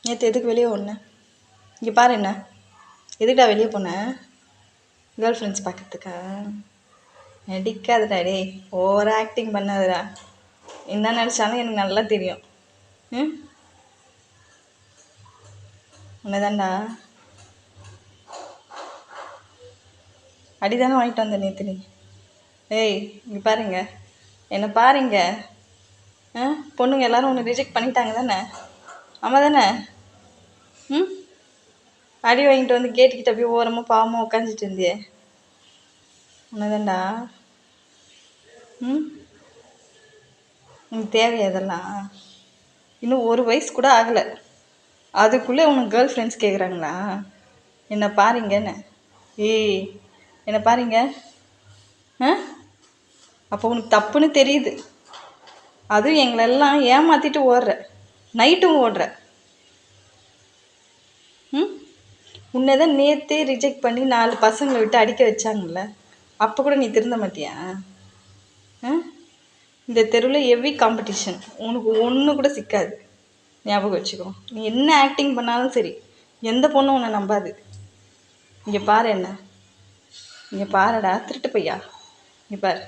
நேற்று எதுக்கு வெளியே ஓடுனேன்? இங்கே பாரு என்ன, எதுக்குடா வெளியே போனேன்? Girl friends பார்க்கறதுக்கா? நடிக்காதடா டேய், ஓவர் ஆக்டிங் பண்ணாதடா. என்ன நினச்சாலும் எனக்கு நல்லா தெரியும். ம் உன்னதாண்டா அடிதானே வாங்கிட்டு வந்த நேற்று நீ. ஏய் இங்கே பாருங்க, என்னை பாருங்க. பொண்ணுங்க எல்லாரும் ஒன்று ரிஜெக்ட் பண்ணிட்டாங்க தானே? ஆமாம் தானே? ம் அடி வாங்கிட்டு வந்து கேட்டுக்கிட்ட போய் ஓரமாக பாவமாக உட்காந்துட்டு இருந்தியே. உன்னதாண்டா. உனக்கு தேவையா இதெல்லாம்? இன்னும் 1 வயசு கூட ஆகலை, அதுக்குள்ளே உனக்கு கேர்ள் ஃப்ரெண்ட்ஸ் கேட்குறாங்களா? என்னை பாருங்கன்னு. ஏய் என்னை பாருங்க. அப்போ உனக்கு தப்புன்னு தெரியுது. அதுவும் எங்களெல்லாம் ஏமாற்றிட்டு ஓடுற, நைட்டும் ஓடுற. உன்னை தான் நேற்றே ரிஜெக்ட் பண்ணி 4 பசங்களை விட்டு அடிக்க வச்சாங்கல்ல, அப்போ கூட நீ திருந்த மாட்டியா? இந்த தெருவில் ஹெவி காம்படிஷன், உனக்கு ஒன்று கூட சிக்காது. ஞாபகம் வச்சுக்கோ. நீ என்ன ஆக்டிங் பண்ணாலும் சரி, எந்த பொண்ணும் உன்னை நம்பாது. இங்கே பாரு என்ன, இங்கே பாருடா திருட்டு பையா, இங்கே பாரு.